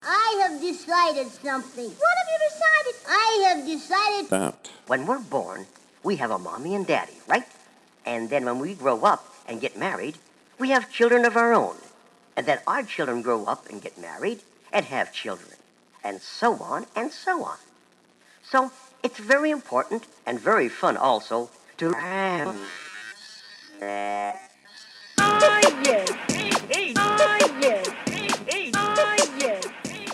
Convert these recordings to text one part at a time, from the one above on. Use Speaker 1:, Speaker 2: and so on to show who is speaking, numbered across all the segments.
Speaker 1: I have decided something.
Speaker 2: What have you decided?
Speaker 1: I have decided
Speaker 3: that
Speaker 4: when we're born, we have a mommy and daddy, right? And then when we grow up and get married, we have children of our own. And then our children grow up and get married and have children. And so on and so on. So it's very important and very fun also to learn.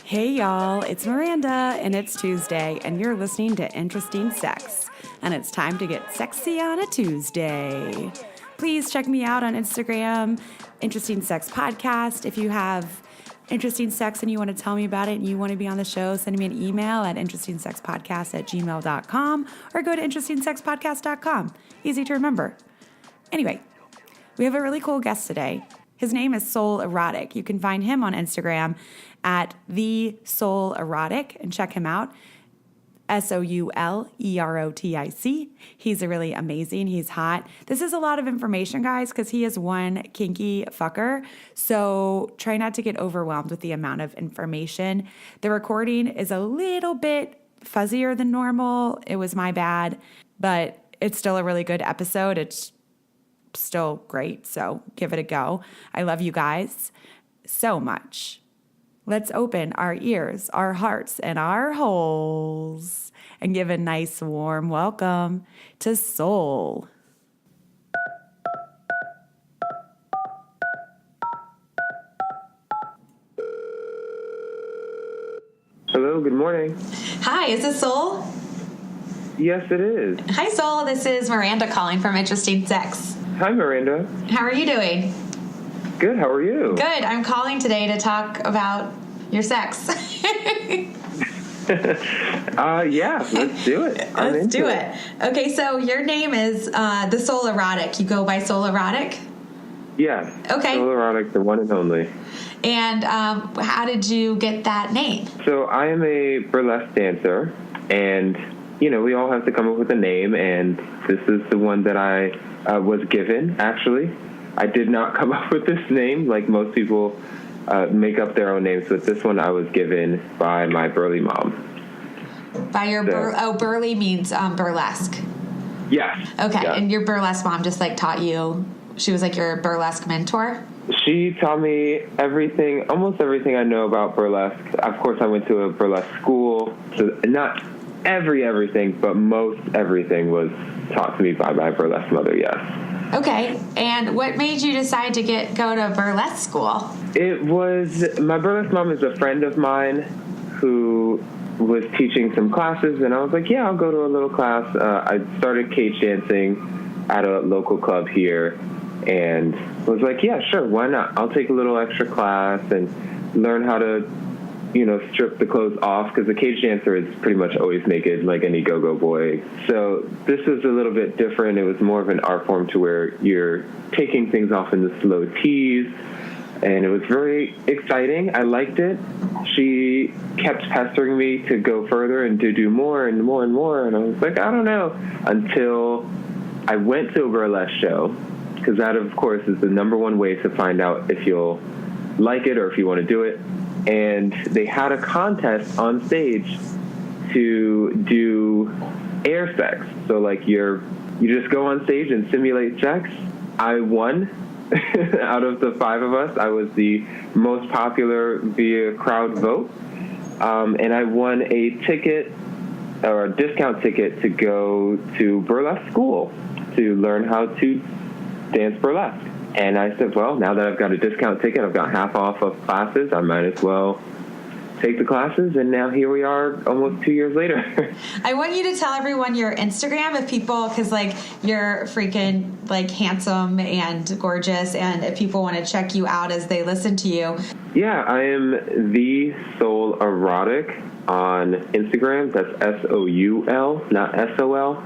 Speaker 5: Hey y'all, it's Miranda and it's Tuesday and you're listening to Interesting Sex. And it's time to get sexy on a Tuesday. Please check me out on Instagram, Interesting Sex Podcast. If you have interesting sex and you want to tell me about it and you want to be on the show, send me an email at interestingsexpodcast@gmail.com or go to interestingsexpodcast.com. Easy to remember. Anyway, we have a really cool guest today. His name is Soul Erotic. You can find him on Instagram at the Soul Erotic and check him out. SOULEROTIC. He's really amazing. He's hot. This is a lot of information, guys, because he is one kinky fucker. So try not to get overwhelmed with the amount of information. The recording is a little bit fuzzier than normal. It was my bad, but it's still a really good episode. It's still great. So give it a go. I love you guys so much. Let's open our ears, our hearts, and our holes and give a nice warm welcome to Soul.
Speaker 6: Hello, good morning.
Speaker 7: Hi, is this Soul?
Speaker 6: Yes, it is.
Speaker 7: Hi, Soul. This is Miranda calling from Interesting Sex.
Speaker 6: Hi, Miranda.
Speaker 7: How are you doing?
Speaker 6: Good, how are you?
Speaker 7: Good. I'm calling today to talk about your sex.
Speaker 6: Yeah, let's do it.
Speaker 7: Let's do it. Okay, so your name is the Soul Erotic. You go by Soul Erotic?
Speaker 6: Yeah.
Speaker 7: Okay.
Speaker 6: Soul Erotic, the one and only.
Speaker 7: And how did you get that name?
Speaker 6: So I am a burlesque dancer, and, you know, we all have to come up with a name, and this is the one that I was given, actually. I did not come up with this name like most people make up their own names, but this one I was given by my burly mom.
Speaker 7: By your burly means burlesque.
Speaker 6: Yes.
Speaker 7: Okay,
Speaker 6: yes.
Speaker 7: And your burlesque mom just like taught you. She was like your burlesque mentor.
Speaker 6: She taught me everything, almost everything I know about burlesque. Of course, I went to a burlesque school, so not everything, but most everything was taught to me by my burlesque mother. Yes.
Speaker 7: Okay, and what made you decide to go to burlesque school?
Speaker 6: It was, my burlesque mom is a friend of mine who was teaching some classes, and I was like, yeah, I'll go to a little class. I started cage dancing at a local club here, and was like, yeah, sure, why not? I'll take a little extra class and learn how to, you know, strip the clothes off, because the cage dancer is pretty much always naked like any go-go boy. So this was a little bit different. It was more of an art form to where you're taking things off in the slow tease, and it was very exciting. I liked it. She kept pestering me to go further and to do more and more and more, and I was like, I don't know, until I went to a burlesque show, because that, of course, is the number one way to find out if you'll like it or if you want to do it. And they had a contest on stage to do air sex. So, like, you just go on stage and simulate sex. I won. Out of the 5 of us, I was the most popular via crowd vote. And I won a ticket, or a discount ticket, to go to burlesque school to learn how to dance burlesque. And I said, well, now that I've got a discount ticket, I've got half off of classes, I might as well take the classes. And now here we are almost 2 years later.
Speaker 7: I want you to tell everyone your Instagram if people, because like you're freaking like handsome and gorgeous, and if people want to check you out as they listen to you.
Speaker 6: Yeah, I am the Soul Erotic on Instagram. That's SOUL, not SOL.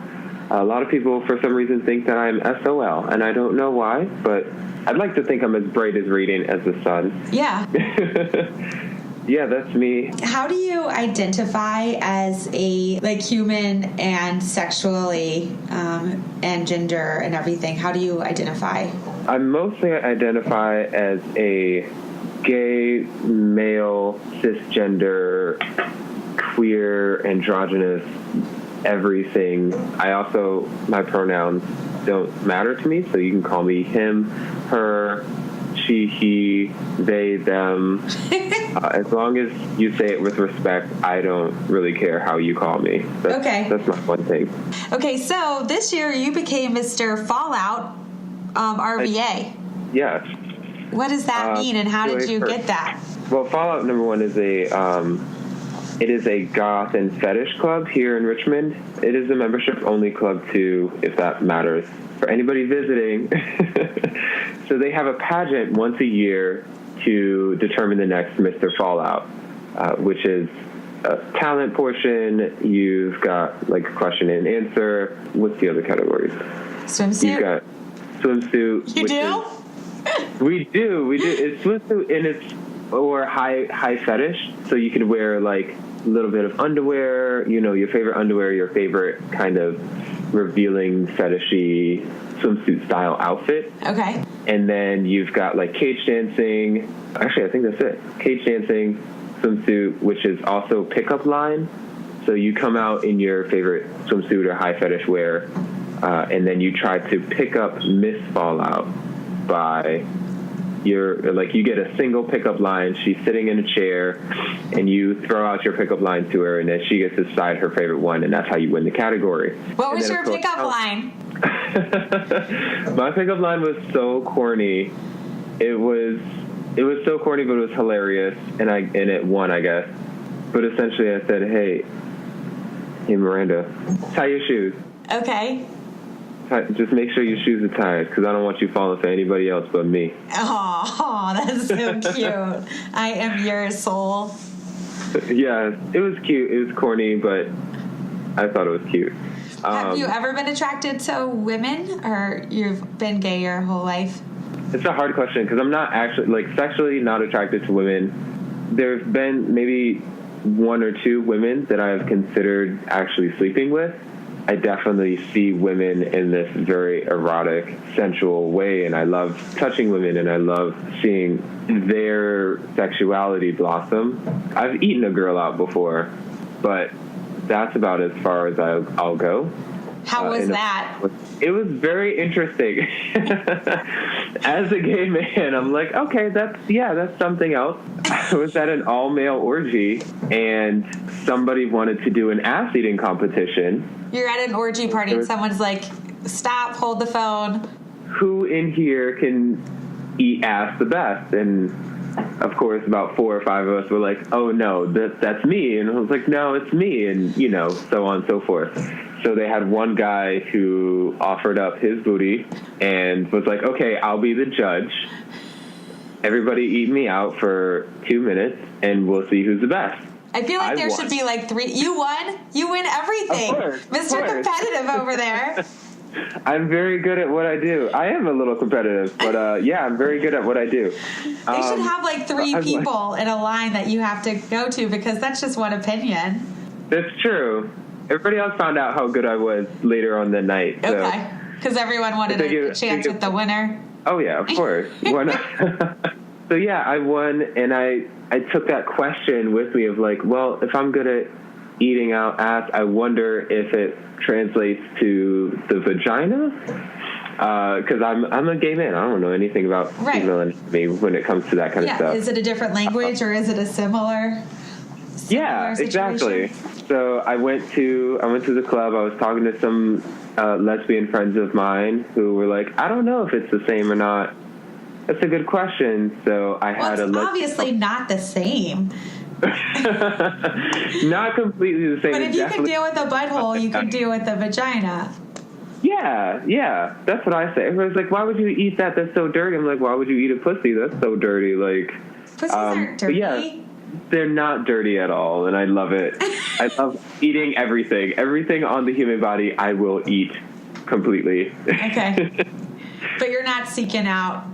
Speaker 6: A lot of people, for some reason, think that I'm SOL, and I don't know why, but I'd like to think I'm as bright as radiant as the sun.
Speaker 7: Yeah.
Speaker 6: Yeah, that's me.
Speaker 7: How do you identify as a, like, human and sexually and gender and everything? How do you identify?
Speaker 6: I mostly identify as a gay, male, cisgender, queer, androgynous, everything. My pronouns don't matter to me, so you can call me him, her, she, he, they, them. As long as you say it with respect, I don't really care how you call me. That's my one thing.
Speaker 7: Okay, so this year you became Mr. Fallout RVA.
Speaker 6: Yes.
Speaker 7: What does that mean, and how did you get that?
Speaker 6: Well, Fallout #1 is it is a goth and fetish club here in Richmond. It is a membership-only club, too, if that matters for anybody visiting. So they have a pageant once a year to determine the next Mr. Fallout, which is a talent portion. You've got, like, question and answer. What's the other categories?
Speaker 7: Swimsuit?
Speaker 6: You've got swimsuit.
Speaker 7: You do?
Speaker 6: We do. It's swimsuit, and it's or high fetish, so you can wear like a little bit of underwear, your favorite underwear, your favorite kind of revealing fetishy swimsuit style outfit.
Speaker 7: Okay.
Speaker 6: And then you've got like cage dancing. Actually, I think that's it. Cage dancing, swimsuit, which is also pickup line. So you come out in your favorite swimsuit or high fetish wear, and then you try to pick up Miss Fallout by you get a single pickup line. She's sitting in a chair, and you throw out your pickup line to her, and then she gets to decide her favorite one, and that's how you win the category.
Speaker 7: What was your pickup line?
Speaker 6: My pickup line was so corny. It was so corny, but it was hilarious, and it won, I guess. But essentially, I said, "Hey, Miranda, tie your shoes."
Speaker 7: Okay.
Speaker 6: Just make sure your shoes are tied, because I don't want you falling for anybody else but me.
Speaker 7: Oh, that's so cute. I am your soul.
Speaker 6: Yeah, it was cute. It was corny, but I thought it was cute.
Speaker 7: Have you ever been attracted to women, or you've been gay your whole life?
Speaker 6: It's a hard question, because I'm not actually, sexually not attracted to women. There's been maybe one or two women that I've considered actually sleeping with. I definitely see women in this very erotic, sensual way, and I love touching women, and I love seeing their sexuality blossom. I've eaten a girl out before, but that's about as far as I'll go.
Speaker 7: How was that?
Speaker 6: It was very interesting. As a gay man, I'm like, okay, that's something else. I was at an all-male orgy, and somebody wanted to do an ass-eating competition.
Speaker 7: You're at an orgy party, and someone's like, stop, hold the phone.
Speaker 6: Who in here can eat ass the best? And, of course, about 4 or 5 of us were like, oh, no, that's me. And I was like, no, it's me, and, so on and so forth. So they had one guy who offered up his booty and was like, okay, I'll be the judge. Everybody eat me out for 2 minutes, and we'll see who's the best.
Speaker 7: I feel like there should be like 3. You won? You win everything. Mr. Competitive over there.
Speaker 6: I'm very good at what I do. I am a little competitive, but I'm very good at what I do.
Speaker 7: They should have like 3 people in a line that you have to go to, because that's just one opinion. That's
Speaker 6: true. Everybody else found out how good I was later on the night. So.
Speaker 7: Okay. Because everyone wanted a chance with the winner.
Speaker 6: Oh, yeah, of course. So, yeah, I won, and I took that question with me of like, well, if I'm good at eating out ass, I wonder if it translates to the vagina. Because I'm a gay man. I don't know anything about female anatomy when it comes to that kind of stuff.
Speaker 7: Is it a different language, or is it a similar
Speaker 6: yeah, exactly. So I went to the club. I was talking to some lesbian friends of mine who were like, I don't know if it's the same or not. That's a good question. So I had
Speaker 7: it's obviously not the same.
Speaker 6: Not completely the same.
Speaker 7: But if you can deal with a butthole, you can deal with a vagina.
Speaker 6: Yeah. That's what I say. Everybody's like, why would you eat that? That's so dirty. I'm like, why would you eat a pussy? That's so dirty. Like,
Speaker 7: pussies aren't dirty.
Speaker 6: Yeah, they're not dirty at all, and I love it. I love eating everything. Everything on the human body, I will eat completely. Okay.
Speaker 7: But you're not seeking out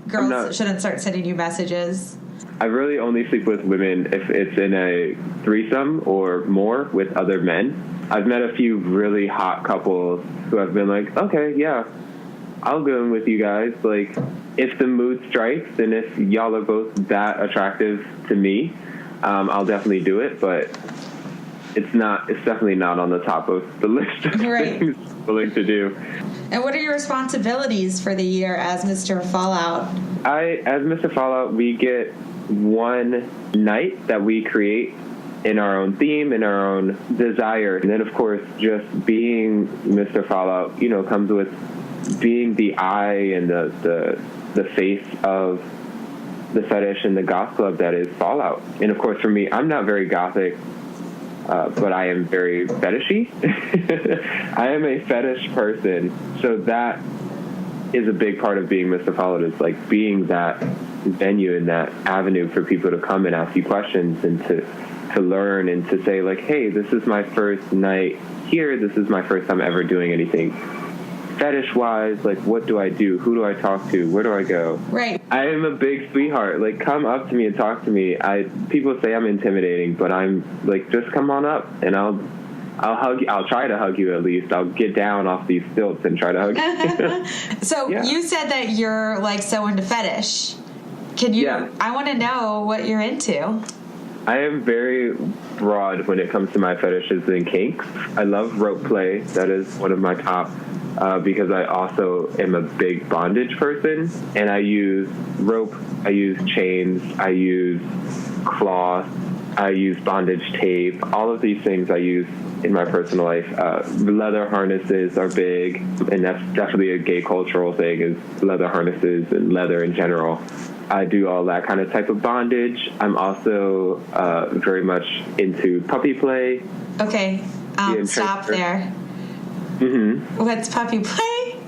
Speaker 7: girls shouldn't start sending you messages.
Speaker 6: I really only sleep with women if it's in a threesome or more with other men. I've met a few really hot couples who have been like, okay, yeah, I'll go in with you guys. Like, if the mood strikes and if y'all are both that attractive to me, I'll definitely do it. But it's definitely not on the top of the list of things I'm willing to do.
Speaker 7: And what are your responsibilities for the year as Mr. Fallout?
Speaker 6: As Mr. Fallout, we get one night that we create in our own theme, in our own desire. And then, of course, just being Mr. Fallout, comes with being the eye and the face of the fetish and the goth club that is Fallout. And, of course, for me, I'm not very gothic, but I am very fetishy. I am a fetish person. So that is a big part of being Mr. Fallout, is like being that venue and that avenue for people to come and ask you questions and to learn and to say, like, hey, this is my first night here. This is my first time ever doing anything fetish-wise. Like, what do I do? Who do I talk to? Where do I go?
Speaker 7: Right.
Speaker 6: I am a big sweetheart. Like, come up to me and talk to me. People say I'm intimidating, but I'm like, just come on up and I'll hug you. I'll try to hug you at least. I'll get down off these stilts and try to hug you.
Speaker 7: So you said that you're like so into fetish. Can you? Yeah. I want to know what you're into.
Speaker 6: I am very broad when it comes to my fetishes and kinks. I love rope play. That is one of my top, because I also am a big bondage person. And I use rope, I use chains, I use cloth, I use bondage tape. All of these things I use in my personal life. Leather harnesses are big, and that's definitely a gay cultural thing, is leather harnesses and leather in general. I do all that kind of type of bondage. I'm also very much into puppy play.
Speaker 7: Okay, stop there.
Speaker 6: Mm-hmm.
Speaker 7: What's puppy play?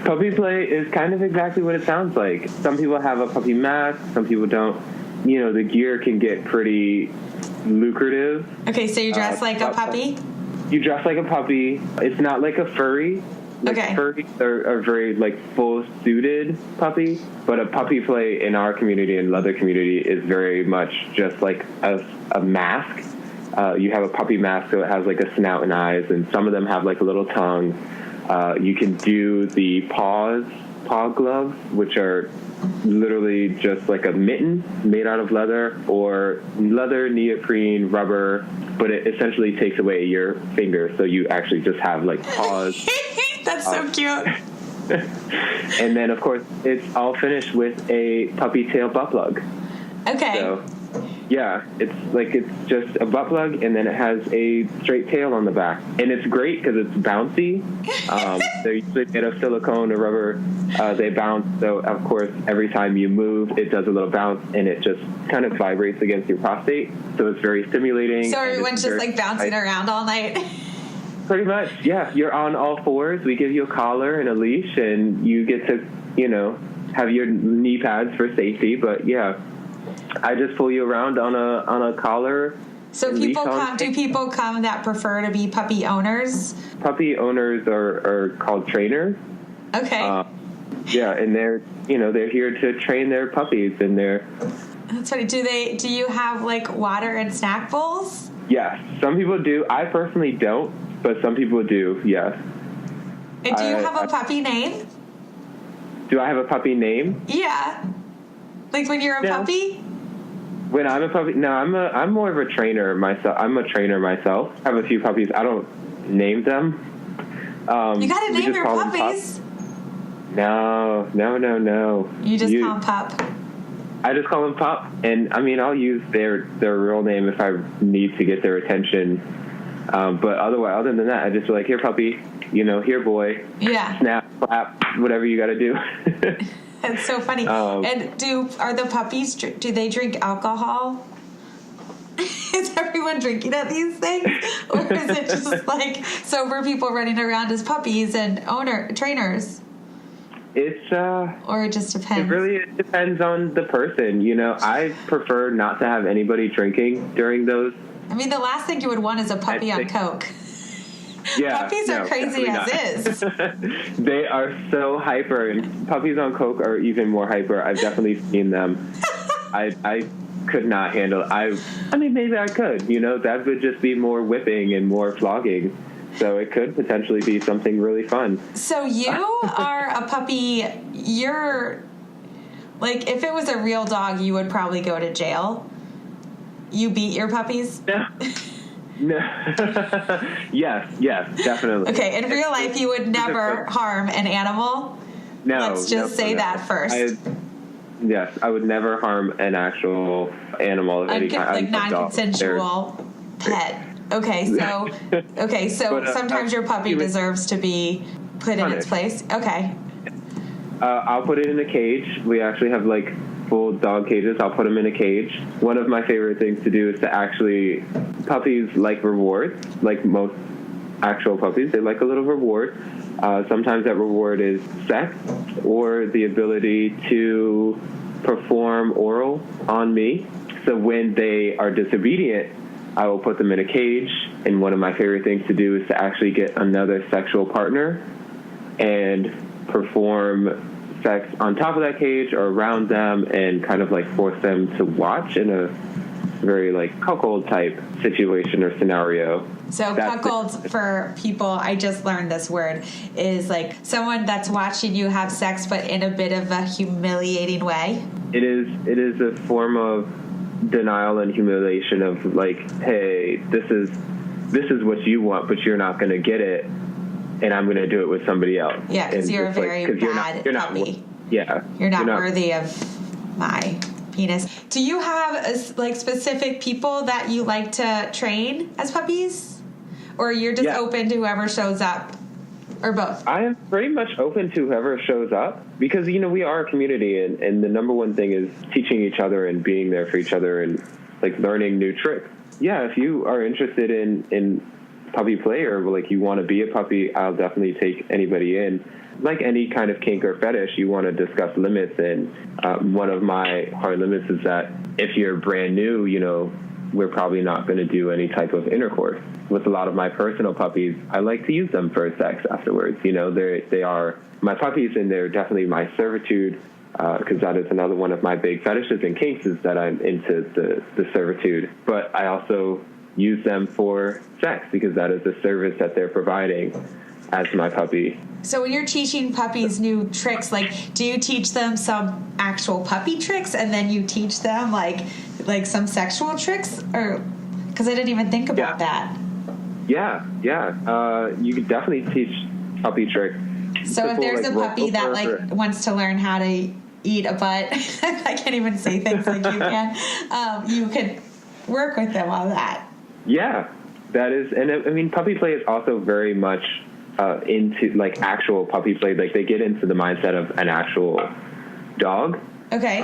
Speaker 6: Puppy play is kind of exactly what it sounds like. Some people have a puppy mask, some people don't. The gear can get pretty lucrative.
Speaker 7: Okay, so you dress like a puppy?
Speaker 6: You dress like a puppy. It's not like a furry.
Speaker 7: Okay.
Speaker 6: Furries are very full suited puppy, but a puppy play in our community and leather community is very much just like a mask. You have a puppy mask, so it has like a snout and eyes, and some of them have like a little tongue. You can do the paw gloves, which are literally just like a mitten made out of leather, or leather, neoprene, rubber, but it essentially takes away your finger, so you actually just have like paws.
Speaker 7: That's so cute.
Speaker 6: And then, of course, it's all finished with a puppy tail butt plug.
Speaker 7: Okay.
Speaker 6: So, yeah, it's just a butt plug, and then it has a straight tail on the back. And it's great because it's bouncy. They're usually made of silicone or rubber. They bounce, so, of course, every time you move, it does a little bounce, and it just kind of vibrates against your prostate. So it's very stimulating.
Speaker 7: So everyone's just, bouncing around all night?
Speaker 6: Pretty much, yeah. You're on all fours. We give you a collar and a leash, and you get to, have your knee pads for safety. But yeah, I just pull you around on a collar.
Speaker 7: So do people come that prefer to be puppy owners? Puppy
Speaker 6: owners are called trainers.
Speaker 7: Okay.
Speaker 6: Yeah, and they're here to train their puppies, and they're.
Speaker 7: That's funny. Do you have water and snack bowls?
Speaker 6: Yes, some people do. I personally don't. But some people do, yes.
Speaker 7: And do you have a puppy name?
Speaker 6: Do I have a puppy name?
Speaker 7: Yeah. Like when you're a puppy?
Speaker 6: When I'm a puppy? No, I'm more of a trainer myself. I'm a trainer myself. I have a few puppies. I don't name them.
Speaker 7: You gotta name your puppies.
Speaker 6: No.
Speaker 7: You just call them Pup.
Speaker 6: I just call them Pup. And, I'll use their real name if I need to get their attention. But other than that, I just like, here, puppy, here, boy.
Speaker 7: Yeah.
Speaker 6: Snap, clap, whatever you got to do.
Speaker 7: That's so funny. And are the puppies, do they drink alcohol? Is everyone drinking at these things? Or is it just sober people running around as puppies and trainers?
Speaker 6: It's,
Speaker 7: or it just depends?
Speaker 6: It really depends on the person. I prefer not to have anybody drinking during those.
Speaker 7: The last thing you would want is a puppy on coke.
Speaker 6: Yeah,
Speaker 7: puppies are crazy as is.
Speaker 6: They are so hyper, and puppies on coke are even more hyper. I've definitely seen them. I could not handle. Maybe I could. That would just be more whipping and more flogging. So it could potentially be something really fun.
Speaker 7: So you are a puppy. You're like, if it was a real dog, you would probably go to jail. You beat your puppies?
Speaker 6: No. Yes, definitely.
Speaker 7: Okay, in real life, you would never harm an animal?
Speaker 6: No.
Speaker 7: Let's just say that first.
Speaker 6: Yes, I would never harm an actual animal of any kind.
Speaker 7: Like non-consensual pet. Okay, so but, sometimes your puppy deserves to be put in its place. Okay.
Speaker 6: I'll put it in a cage. We actually have like full dog cages. I'll put them in a cage. One of my favorite things to do is to actually, puppies like rewards, like most actual puppies. They like a little reward. Sometimes that reward is sex or the ability to perform oral on me. So when they are disobedient, I will put them in a cage. And one of my favorite things to do is to actually get another sexual partner and perform sex on top of that cage or around them and kind of like force them to watch in a very like cuckold type situation or scenario.
Speaker 7: So cuckold, for people, I just learned this word, is like someone that's watching you have sex but in a bit of a humiliating way. It
Speaker 6: is a form of denial and humiliation of like, hey, this is what you want, but you're not going to get it, and I'm going to do it with somebody else.
Speaker 7: Yeah, because you're a very bad puppy.
Speaker 6: Yeah.
Speaker 7: You're not worthy of my penis. Do you have like specific people that you like to train as puppies? Or you're just open to whoever shows up? Or both?
Speaker 6: I am pretty much open to whoever shows up because, we are a community, and the number one thing is teaching each other and being there for each other and like learning new tricks. Yeah, if you are interested in puppy play or like you want to be a puppy, I'll definitely take anybody in. Like any kind of kink or fetish, you want to discuss limits, and one of my hard limits is that if you're brand new, we're probably not going to do any type of intercourse. With a lot of my personal puppies, I like to use them for sex afterwards. They are my puppies, and they're definitely my servitude, because that is another one of my big fetishes and kinks is that I'm into the servitude. But I also use them for sex because that is a service that they're providing as my puppy.
Speaker 7: So when you're teaching puppies new tricks, like, do you teach them some actual puppy tricks and then you teach them like some sexual tricks? Or because I didn't even think about that.
Speaker 6: Yeah. You could definitely teach puppy tricks.
Speaker 7: So if there's a puppy that like wants to learn how to eat a butt, I can't even say things like you can. You could work with them on that.
Speaker 6: Yeah, that is, and I mean, puppy play is also very much into like actual puppy play. Like they get into the mindset of an actual dog.
Speaker 7: Okay.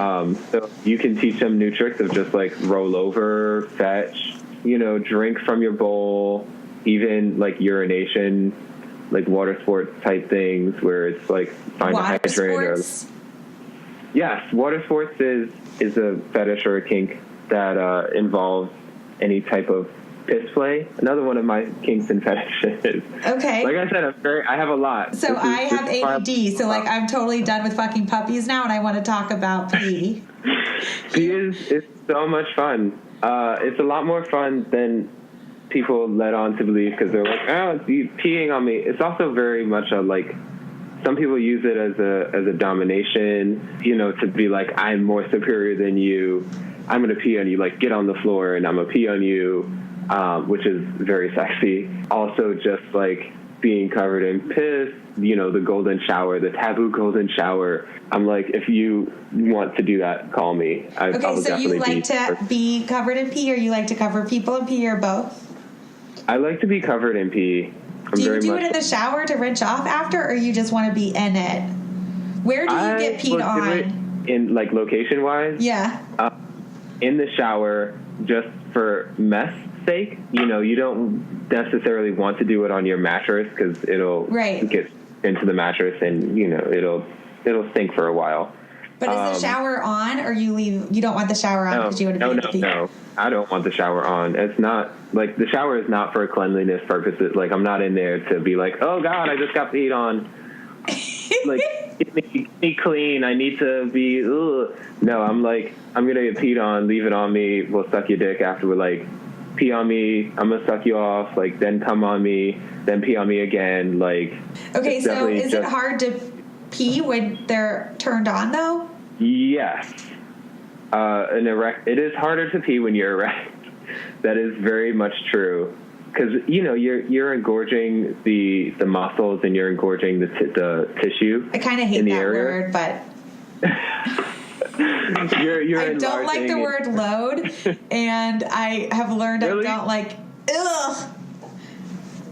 Speaker 6: So you can teach them new tricks of just like roll over, fetch, drink from your bowl, even like urination, like water sports type things where it's like find a hydrant. Yes, water sports is a fetish or a kink that involves any type of piss play. Another one of my kinks and fetishes. Okay. Like I said, I have a lot.
Speaker 7: So I have ADD, so like I'm totally done with fucking puppies now, and I want to talk about pee.
Speaker 6: Pee is so much fun. It's a lot more fun than people led on to believe because they're like, oh, you peeing on me. It's also very much a like. Some people use it as a domination, to be like, I'm more superior than you. I'm going to pee on you, like get on the floor and I'm going to pee on you, which is very sexy. Also just like being covered in piss, the golden shower, the taboo golden shower. I'm like, if you want to do that, call me.
Speaker 7: Okay, so you like to be covered in pee or you like to cover people in pee or both?
Speaker 6: I like to be covered in pee.
Speaker 7: Do you do it in the shower to rinse off after or you just want to be in it? Where do you get peed on?
Speaker 6: In like location wise?
Speaker 7: Yeah.
Speaker 6: In the shower, just for mess sake. You don't necessarily want to do it on your mattress because it'll get into the mattress and it'll stink for a while.
Speaker 7: But is the shower on, or you don't want the shower on because you want to pee?
Speaker 6: No. I don't want the shower on. It's not like the shower is not for cleanliness purposes. Like I'm not in there to be like, oh God, I just got peed on. Like get me clean. I need to be. Ugh. No, I'm like I'm gonna get peed on. Leave it on me. We'll suck your dick after we're like pee on me, I'm gonna suck you off, like, then come on me, then pee on me again, like.
Speaker 7: Okay, so is it hard to pee when they're turned on, though?
Speaker 6: Yes. It is harder to pee when you're erect. That is very much true. Because, you know, you're engorging the muscles and you're engorging the tissue.
Speaker 7: I kind of hate that word, but...
Speaker 6: you're
Speaker 7: I don't like the word load, and I have learned really? I don't like, ugh.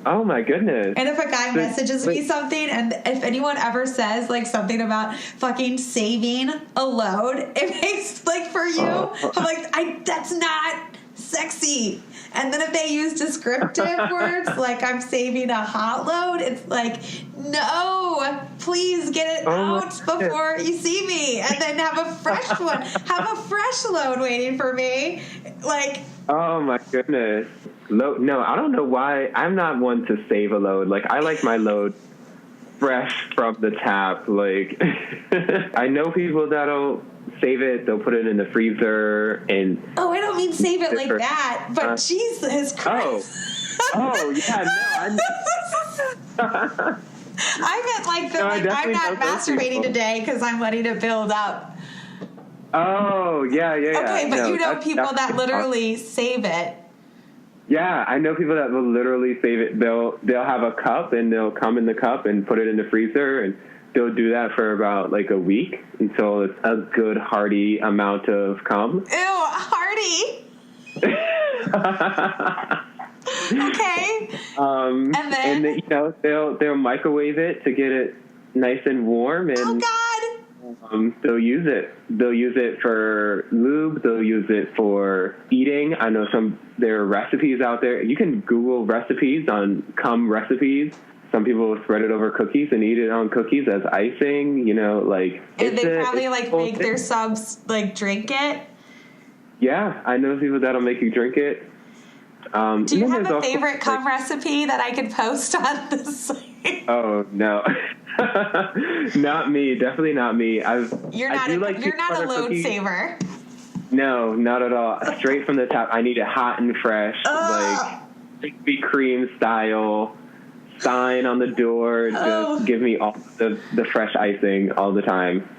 Speaker 6: Oh my goodness.
Speaker 7: And if a guy messages me something, and if anyone ever says like something about fucking saving a load, it makes like for you, I'm like, that's not sexy. And then if they use descriptive words like I'm saving a hot load, it's like, no, please get it out before you see me, and then have a fresh one, have a fresh load waiting for me, like.
Speaker 6: Oh my goodness. No, I don't know why. I'm not one to save a load. Like, I like my load fresh from the tap. Like, I know people that'll save it. They'll put it in the freezer and.
Speaker 7: Oh, I don't mean save it like that. But Jesus Christ.
Speaker 6: Oh, yeah. No,
Speaker 7: I meant like I'm not masturbating today because I'm letting it build up.
Speaker 6: Oh, yeah.
Speaker 7: Okay, but you know people that literally save it.
Speaker 6: Yeah, I know people that will literally save it. They'll have a cup and they'll come in the cup and put it in the freezer, and they'll do that for about like a week until it's a good hearty amount of cum.
Speaker 7: Ew, hearty. Okay. And then
Speaker 6: you know, they'll microwave it to get it nice and warm, and
Speaker 7: oh God.
Speaker 6: They'll use it. They'll use it for lube. They'll use it for eating. I know there are recipes out there. You can Google recipes on cum recipes. Some people will spread it over cookies and eat it on cookies as icing. You know, like.
Speaker 7: And they probably make their subs like drink it.
Speaker 6: Yeah, I know people that'll make you drink it.
Speaker 7: Do you have a favorite cum recipe that I could post on the site?
Speaker 6: Oh no. Not me. Definitely not me.
Speaker 7: You're not a load saver.
Speaker 6: No, not at all. Straight from the top. I need it hot and fresh, like Krispy Kreme style. Sign on the door. Just give me all the fresh icing all the time.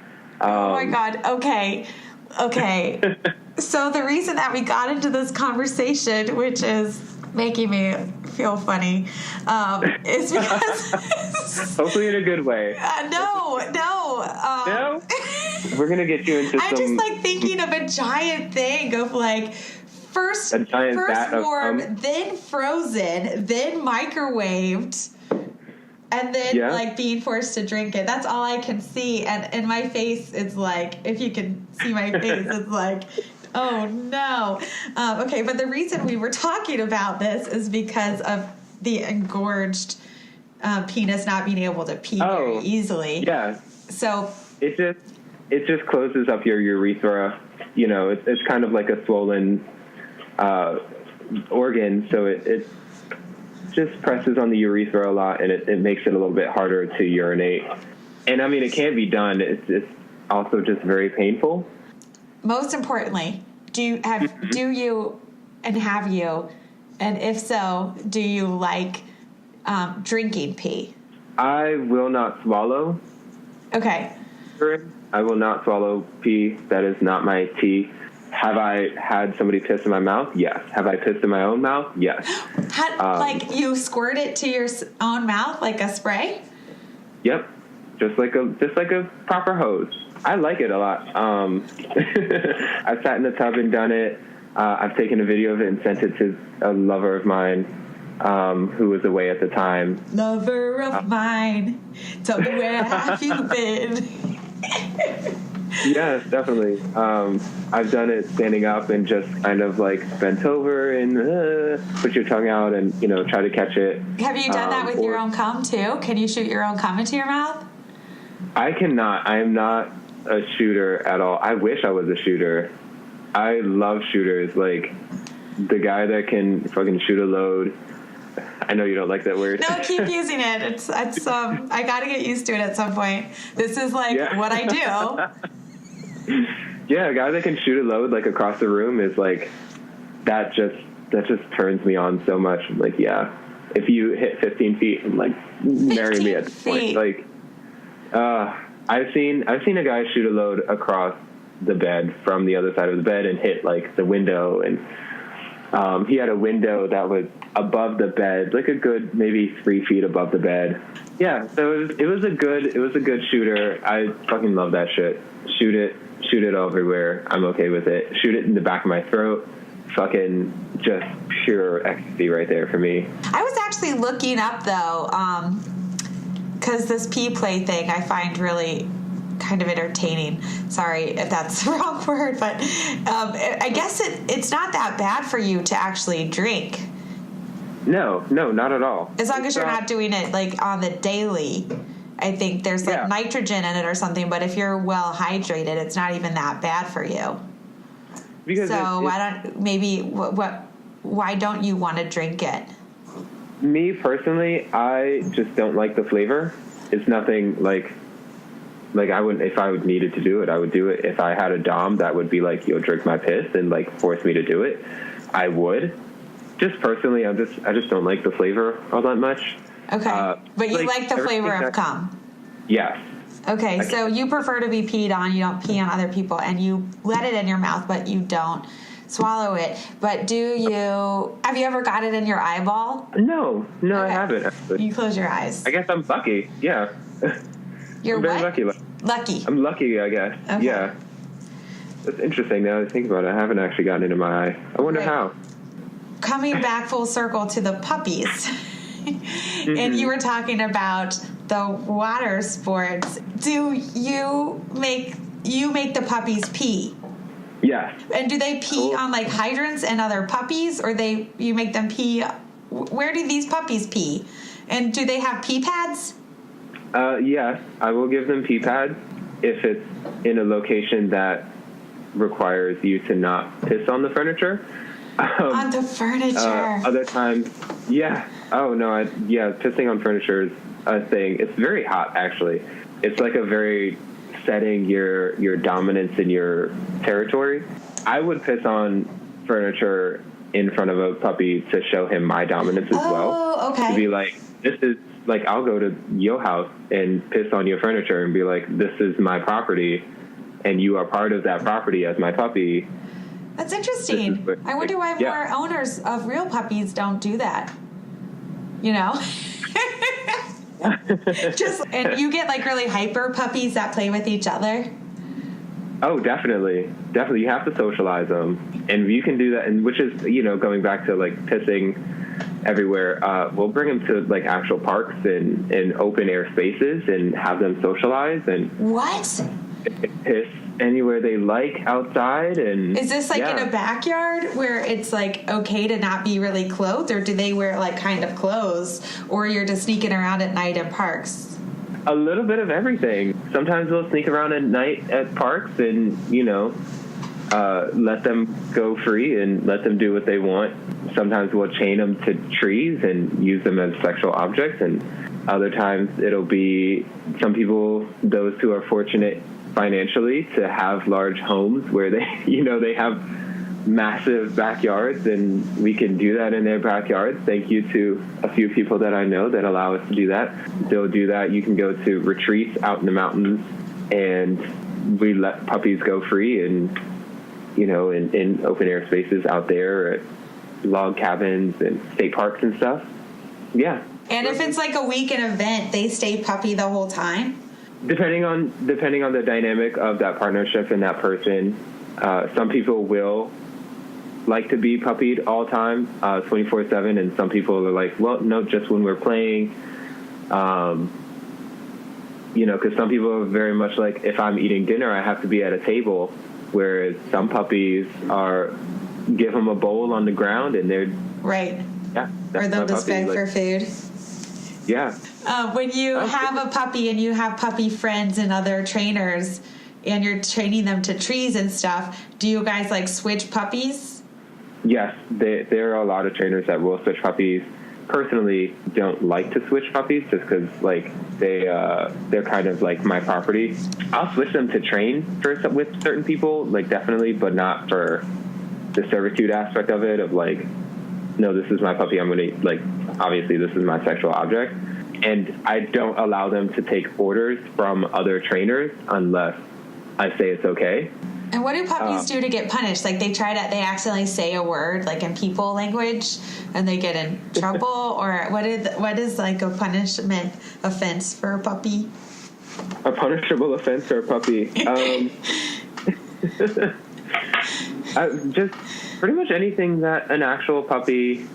Speaker 7: Oh my God. Okay. So the reason that we got into this conversation, which is making me feel funny, is because...
Speaker 6: Hopefully in a good way.
Speaker 7: No.
Speaker 6: No? We're going to get you into
Speaker 7: I'm just like thinking of a giant thing of like first warm, then frozen, then microwaved, and then like being forced to drink it. That's all I can see. And in my face, it's like, if you can see my face, it's like... Oh, no. Okay, but the reason we were talking about this is because of the engorged penis not being able to pee very easily.
Speaker 6: Yeah.
Speaker 7: So
Speaker 6: it just closes up your urethra. You know, it's kind of like a swollen organ, so it just presses on the urethra a lot, and it makes it a little bit harder to urinate. And, I mean, it can be done. It's also just very painful.
Speaker 7: Most importantly, do you, and if so, do you like drinking pee?
Speaker 6: I will not swallow.
Speaker 7: Okay.
Speaker 6: I will not swallow pee. That is not my tea. Have I had somebody piss in my mouth? Yes. Have I pissed in my own mouth? Yes.
Speaker 7: Like you squirt it to your own mouth like a spray?
Speaker 6: Yep. Just like a proper hose. I like it a lot. I've sat in the tub and done it. I've taken a video of it and sent it to a lover of mine who was away at the time.
Speaker 7: Lover of mine, tell me where have you been?
Speaker 6: Yes, definitely. I've done it standing up and just kind of like bent over and put your tongue out and, you know, try to catch it.
Speaker 7: Have you done that with your own cum too? Can you shoot your own cum into your mouth?
Speaker 6: I cannot. I am not a shooter at all. I wish I was a shooter. I love shooters. Like the guy that can fucking shoot a load. I know you don't like that word.
Speaker 7: No, keep using it. It's I gotta get used to it at some point. This is like what I do.
Speaker 6: Yeah, a guy that can shoot a load like across the room is like, that just just turns me on so much. I'm like, yeah, if you hit 15 feet and like marry me at this point, like, I've seen a guy shoot a load across the bed from the other side of the bed and hit like the window, and he had a window that was above the bed, like a good maybe 3 feet above the bed. Yeah, so it was a good shooter. I fucking love that shit. Shoot it everywhere. I'm okay with it. Shoot it in the back of my throat. Fucking just pure ecstasy right there for me.
Speaker 7: I was actually looking up though, because this pee play thing I find really kind of entertaining. Sorry if that's the wrong word, but I guess it's not that bad for you to actually drink.
Speaker 6: No, not at all.
Speaker 7: As long as you're not doing it like on the daily. I think there's like nitrogen in it or something, but if you're well hydrated, it's not even that bad for you.
Speaker 6: Because
Speaker 7: so why don't you want to drink it?
Speaker 6: Me personally, I just don't like the flavor. It's nothing like I wouldn't, if I would needed to do it, I would do it. If I had a dom that would be like, you'll drink my piss and like force me to do it, I would. Just personally, I just don't like the flavor all that much.
Speaker 7: Okay, but you like the flavor of cum.
Speaker 6: Yes.
Speaker 7: Okay, so you prefer to be peed on. You don't pee on other people, and you let it in your mouth, but you don't swallow it. But have you ever got it in your eyeball?
Speaker 6: No, okay. I haven't.
Speaker 7: Actually. You close your eyes.
Speaker 6: I guess I'm lucky. Yeah.
Speaker 7: You're
Speaker 6: very
Speaker 7: lucky. Lucky.
Speaker 6: I'm lucky, I guess. Okay. Yeah. That's interesting. Now that I think about it, I haven't actually gotten it in my eye. I wonder how.
Speaker 7: Coming back full circle to the puppies. And you were talking about the water sports. Do you make the puppies pee?
Speaker 6: Yes.
Speaker 7: And do they pee on like hydrants and other puppies, or you make them pee? Where do these puppies pee? And do they have pee pads?
Speaker 6: Yes, I will give them pee pads if it's in a location that requires you to not piss on the furniture.
Speaker 7: On the furniture.
Speaker 6: Other times, yeah. Oh no, pissing on furniture is a thing. It's very hot, actually. It's like a very setting your dominance in your territory. I would piss on furniture in front of a puppy to show him my dominance as well.
Speaker 7: Oh, okay.
Speaker 6: To be like, this is like, I'll go to your house and piss on your furniture and be like, this is my property, and you are part of that property as my puppy.
Speaker 7: That's interesting. I wonder why more owners of real puppies don't do that. You know? And you get like really hyper puppies that play with each other?
Speaker 6: Oh, definitely. Definitely. You have to socialize them. And you can do that, and which is, going back to like pissing everywhere. We'll bring them to like actual parks and open air spaces and have them socialize and piss anywhere they like outside. And
Speaker 7: is this like in a backyard where it's like okay to not be really clothed, or do they wear like kind of clothes, or you're just sneaking around at night in parks?
Speaker 6: A little bit of everything. Sometimes we'll sneak around at night at parks and let them go free and let them do what they want. Sometimes we'll chain them to trees and use them as sexual objects, and other times it'll be some people, those who are fortunate financially to have large homes where they have massive backyards, and we can do that in their backyards. Thank you to a few people that I know that allow us to do that. They'll do that. You can go to retreats out in the mountains, and we let puppies go free and in open air spaces out there at log cabins and state parks and stuff. Yeah.
Speaker 7: And if it's like a weekend event, they stay puppy the whole time?
Speaker 6: Depending on the dynamic of that partnership and that person, some people will like to be puppied all time, 24/7, and some people are like, well, no, just when we're playing. Because some people are very much like, if I'm eating dinner, I have to be at a table, whereas some puppies give them a bowl on the ground and they're
Speaker 7: right.
Speaker 6: Yeah,
Speaker 7: or they'll just beg for food.
Speaker 6: Yeah.
Speaker 7: When you have a puppy and you have puppy friends and other trainers and you're training them to trees and stuff, do you guys like switch puppies?
Speaker 6: Yes, there are a lot of trainers that will switch puppies. Personally, don't like to switch puppies just because like they're kind of like my property. I'll switch them to train with certain people, like definitely, but not for the servitude aspect of it, of like no, this is my puppy. I'm going to, like, obviously this is my sexual object. And I don't allow them to take orders from other trainers unless I say it's okay.
Speaker 7: And what do puppies do to get punished? Like, they accidentally say a word, like in people language, and they get in trouble? Or what is like a punishment offense for a puppy?
Speaker 6: A punishable offense for a puppy? Just pretty much anything that an actual puppy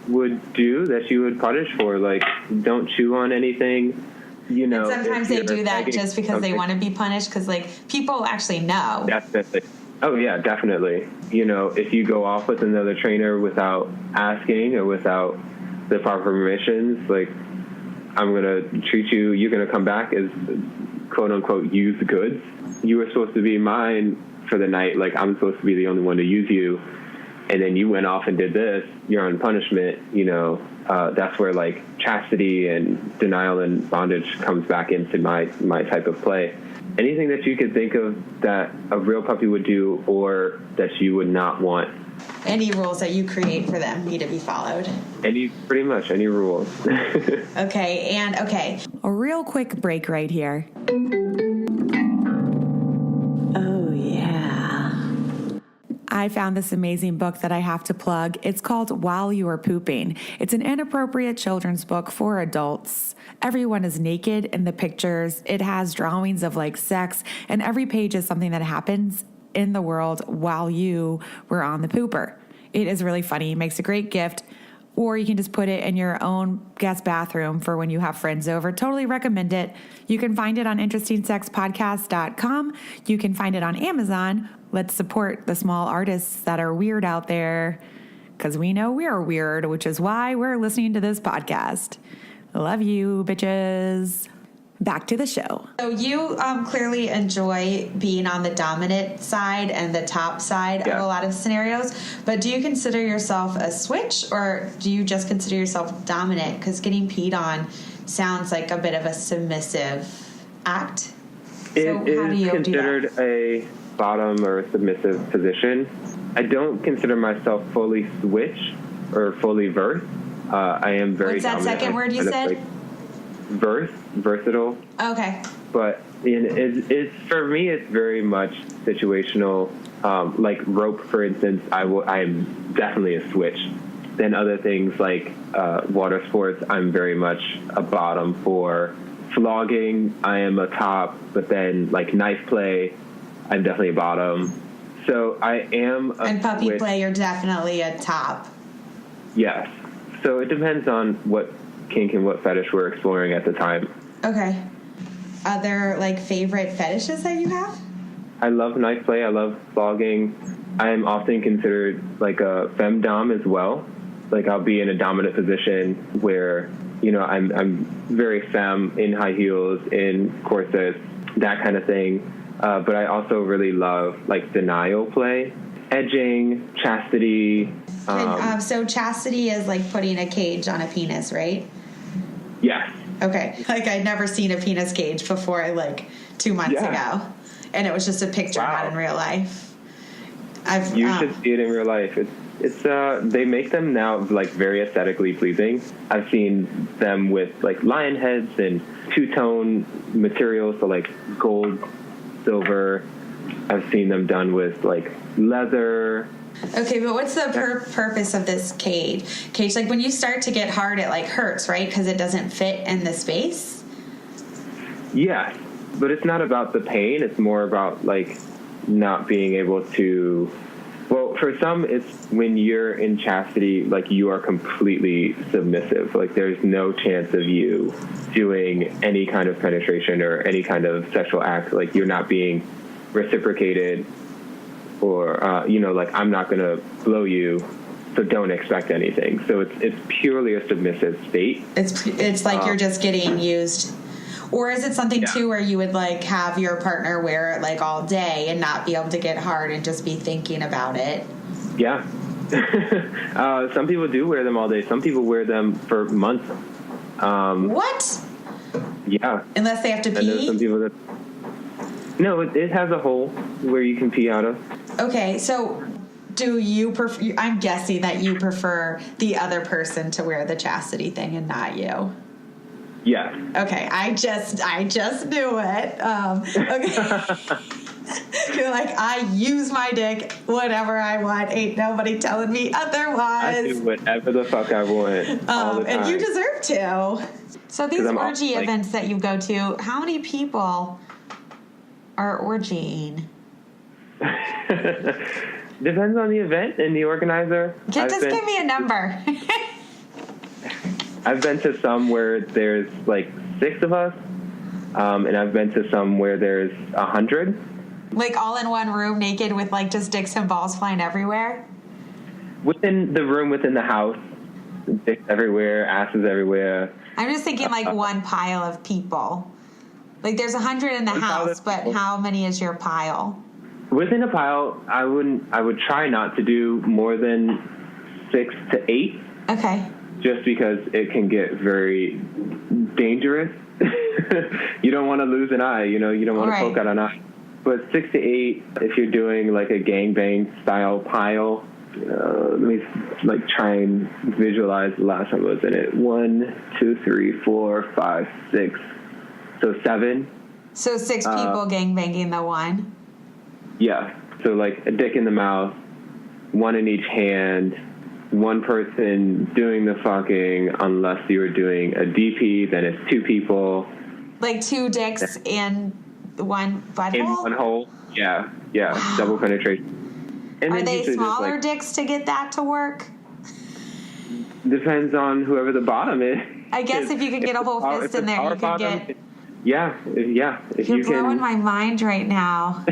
Speaker 6: would do that you would punish for. Like, don't chew on anything. You know,
Speaker 7: and sometimes they do that just because they want to be punished, because, like, people actually know.
Speaker 6: Definitely. Oh, yeah, definitely. You know, if you go off with another trainer without asking or without the proper permissions, like, I'm going to treat you, you're going to come back as quote-unquote used goods. You were supposed to be mine for the night. Like, I'm supposed to be the only one to use you. And then you went off and did this. You're on punishment, you know. That's where, like, chastity and denial and bondage comes back into my type of play. Anything that you could think of that a real puppy would do or that you would not want.
Speaker 7: Any rules that you create for them need to be followed.
Speaker 6: Pretty much any rules.
Speaker 7: Okay.
Speaker 5: A real quick break right here. Oh, yeah. I found this amazing book that I have to plug. It's called While You Are Pooping. It's an inappropriate children's book for adults. Everyone is naked in the pictures. It has drawings of, like, sex, and every page is something that happens in the world while you were on the pooper. It is really funny. It makes a great gift. Or you can just put it in your own guest bathroom for when you have friends over. Totally recommend it. You can find it on interestingsexpodcast.com. You can find it on Amazon. Let's support the small artists that are weird out there, because we know we're weird, which is why we're listening to this podcast. Love you, bitches. Back to the show.
Speaker 7: So you clearly enjoy being on the dominant side and the top side of a lot of scenarios, but do you consider yourself a switch, or do you just consider yourself dominant? Because getting peed on sounds like a bit of a submissive act.
Speaker 6: It is considered a bottom or submissive position. I don't consider myself fully switch or fully verse. I am very
Speaker 7: What's that
Speaker 6: dominant.
Speaker 7: second word you said?
Speaker 6: Like versatile.
Speaker 7: Okay.
Speaker 6: But it's for me, it's very much situational. Like rope, for instance, I am definitely a switch. Then other things like water sports, I'm very much a bottom for. Flogging, I am a top. But then, like, knife play, I'm definitely a bottom. So I am a
Speaker 7: And puppy
Speaker 6: switch.
Speaker 7: play, you're definitely a top.
Speaker 6: Yes. So it depends on what kink and what fetish we're exploring at the time.
Speaker 7: Okay. Are there, like, favorite fetishes that you have?
Speaker 6: I love knife play. I love flogging. I am often considered like a femdom as well. Like, I'll be in a dominant position where, you know, I'm very femme in high heels, in corsets, that kind of thing. But I also really love, like, denial play, edging, chastity.
Speaker 7: So chastity is like putting a cage on a penis, right?
Speaker 6: Yes.
Speaker 7: Okay. Like, I'd never seen a penis cage before, like, 2 months ago. And it was just a picture, not in real life.
Speaker 6: You should see it in real life. It's they make them now, like, very aesthetically pleasing. I've seen them with, like, lion heads and two-tone materials, so, like, gold, silver. I've seen them done with, like, leather.
Speaker 7: Okay, but what's the purpose of this cage? Like, when you start to get hard, it, like, hurts, right? Because it doesn't fit in the space?
Speaker 6: Yes, but it's not about the pain. It's more about, like, not being able to... Well, for some, it's when you're in chastity, like, you are completely submissive. Like, there's no chance of you doing any kind of penetration or any kind of sexual act. Like, you're not being reciprocated, or, you know, like, I'm not going to blow you, so don't expect anything. So it's purely a submissive state.
Speaker 7: It's like you're just getting used. Or is it something, too, where you would, like, have your partner wear it, like, all day and not be able to get hard and just be thinking about it?
Speaker 6: Yeah. Some people do wear them all day. Some people wear them for months.
Speaker 7: What?
Speaker 6: Yeah.
Speaker 7: Unless they have to pee?
Speaker 6: And there's some people that... No, it has a hole where you can pee out of.
Speaker 7: Okay, so do you prefer? I'm guessing that you prefer the other person to wear the chastity thing and not you.
Speaker 6: Yeah.
Speaker 7: Okay, I just knew it. Okay. You're like, I use my dick whatever I want. Ain't nobody telling me otherwise.
Speaker 6: I do whatever the fuck I want all the time.
Speaker 7: And you deserve to. So these orgy events that you go to, how many people are orgying?
Speaker 6: Depends on the event and the organizer.
Speaker 7: Just give me a number.
Speaker 6: I've been to some where there's like 6 of us, and I've been to some where there's 100.
Speaker 7: Like all in one room, naked with like just dicks and balls flying everywhere?
Speaker 6: Within the room, within the house, dicks everywhere, asses everywhere.
Speaker 7: I'm just thinking like one pile of people. Like there's 100 in the house, but how many is your pile?
Speaker 6: Within a pile, I would try not to do more than 6 to 8.
Speaker 7: Okay.
Speaker 6: Just because it can get very dangerous. You don't want to lose an eye, you don't want to poke out an eye. But 6 to 8, if you're doing like a gangbang style pile, let me like try and visualize the last time I was in it. 1, 2, 3, 4, 5, 6. So 7.
Speaker 7: So 6 people gangbanging the one?
Speaker 6: Yeah. So like a dick in the mouth, 1 in each hand, 1 person doing the fucking, unless you were doing a DP, then it's 2 people.
Speaker 7: Like 2 dicks in 1 butthole?
Speaker 6: In 1 hole. Yeah.
Speaker 7: Wow.
Speaker 6: Double penetration. And
Speaker 7: are they smaller dicks to get that to work?
Speaker 6: Depends on whoever the bottom is.
Speaker 7: I guess if you could get a whole fist in there, you could get...
Speaker 6: Yeah. If
Speaker 7: You're blowing my mind right now.